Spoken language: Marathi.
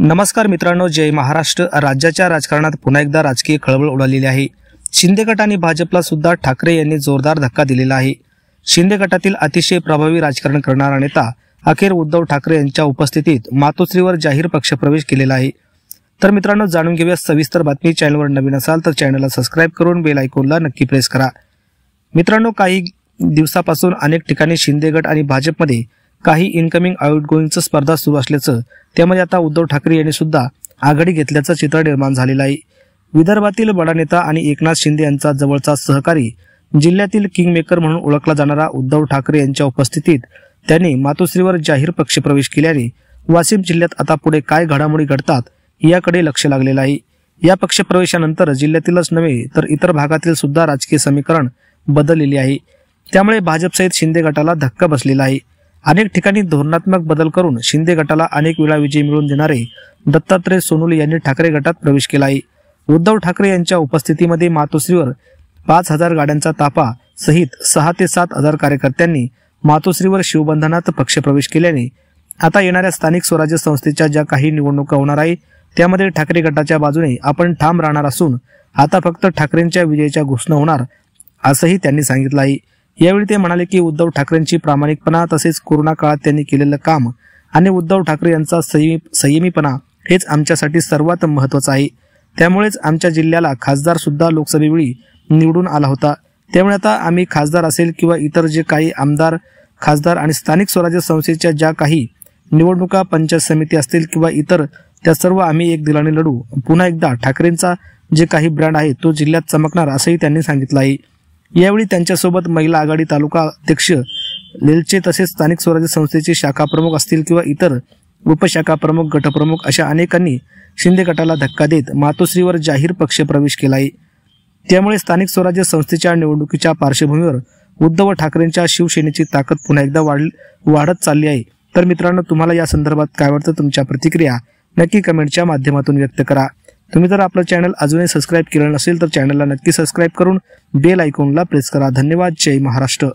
नमस्कार मित्रांनो, जय महाराष्ट्र। राज्याच्या राजकारणात पुन्हा एकदा राजकीय खळबळ उडालेली आहे। शिंदे गट आणि भाजपला सुद्धा ठाकरे यांनी जोरदार धक्का दिलेला आहे। शिंदे गटातील अतिशय प्रभावी राजकारण करणारा नेता अखेर उद्धव ठाकरे यांच्या उपस्थितीत मातोश्रीवर जाहीर पक्षप्रवेश केलेला आहे। तर मित्रांनो, जाणून घेऊया सविस्तर बातमी। चॅनलवर नवीन असाल तर चॅनलला सबस्क्राइब करून बेल आयकॉनला नक्की प्रेस करा। मित्रांनो, काही दिवसापासून अनेक ठिकाणी शिंदे गट आणि भाजपमध्ये काही इनकमिंग आउटगोईंगची स्पर्धा सुरू असल्याचं, त्यामध्ये आता उद्धव ठाकरे यांनी सुद्धा आघाडी घेतल्याचं चित्र निर्माण झालेलं आहे। विदर्भातील बडा नेता आणि एकनाथ शिंदे यांचा जवळचा सहकारी, जिल्ह्यातील किंगमेकर म्हणून ओळखला जाणारा उद्धव ठाकरे यांच्या उपस्थितीत त्यांनी मातोश्रीवर जाहीर पक्षप्रवेश केल्याने वाशिम जिल्ह्यात आता पुढे काय घडामोडी घडतात याकडे लक्ष लागलेलं आहे। या पक्षप्रवेशानंतर जिल्ह्यातीलच नव्हे तर इतर भागातील सुद्धा राजकीय समीकरण बदललेले आहे। त्यामुळे भाजपसहित शिंदे गटाला धक्का बसलेला आहे। अनेक ठिकाणी धोरणात्मक बदल करून शिंदे गटाला अनेक वेळा विजय मिळवून देणारे दत्तात्रय सोनवणे यांनी ठाकरे गटात प्रवेश केला आहे। उद्धव ठाकरे यांच्या उपस्थितीमध्ये मातोश्रीवर 5000 गाड्यांचा ताफा सहित 6 ते 7000 कार्यकर्त्यांनी मातोश्रीवर शिवबंधनात पक्षप्रवेश केल्याने आता येणाऱ्या स्थानिक स्वराज्य संस्थेच्या ज्या काही निवडणुका होणार आहे त्यामध्ये ठाकरे गटाच्या बाजूने आपण ठाम राहणार असून आता फक्त ठाकरेंच्या विजयाच्या घोषणा होणार असंही त्यांनी सांगितलं आहे। यावेळी ते म्हणाले की उद्धव ठाकरेंची प्रामाणिकपणा तसेच कोरोना काळात त्यांनी केलेलं काम आणि उद्धव ठाकरे यांचा संयमीपणा हेच आमच्यासाठी सर्वात महत्त्वाचं आहे। त्यामुळेच आमच्या जिल्ह्याला खासदार सुद्धा लोकसभेवेळी निवडून आला होता। त्यामुळे आता आम्ही खासदार असेल किंवा इतर जे काही आमदार, खासदार आणि स्थानिक स्वराज्य संस्थेच्या ज्या काही निवडणुका, पंचायत समिती असतील किंवा इतर, त्या सर्व आम्ही एक दिलाने लढू। पुन्हा एकदा ठाकरेंचा जे काही ब्रँड आहे तो जिल्ह्यात चमकणार असंही त्यांनी सांगितलं आहे। यावेळी त्यांच्यासोबत महिला आघाडी तालुका अध्यक्ष लेलचे तसेच स्थानिक स्वराज्य संस्थेचे शाखा प्रमुख असतील किंवा इतर उपशाखा प्रमुख, गटप्रमुख अशा अनेकांनी शिंदे गटाला धक्का देत मातोश्रीवर जाहीर पक्षप्रवेश केला आहे। त्यामुळे स्थानिक स्वराज्य संस्थेच्या निवडणुकीच्या पार्श्वभूमीवर उद्धव ठाकरेंच्या शिवसेनेची ताकद पुन्हा एकदा वाढत चालली आहे। तर मित्रांनो, तुम्हाला या संदर्भात काय वाटतं? तुमच्या प्रतिक्रिया नक्की कमेंटच्या माध्यमातून व्यक्त करा। तुम्ही जर आपलं चॅनल अजूनही सबस्क्राइब केलं नसेल तर चॅनलला नक्की सबस्क्राइब करून बेल आयकॉनला प्रेस करा। धन्यवाद। जय महाराष्ट्र।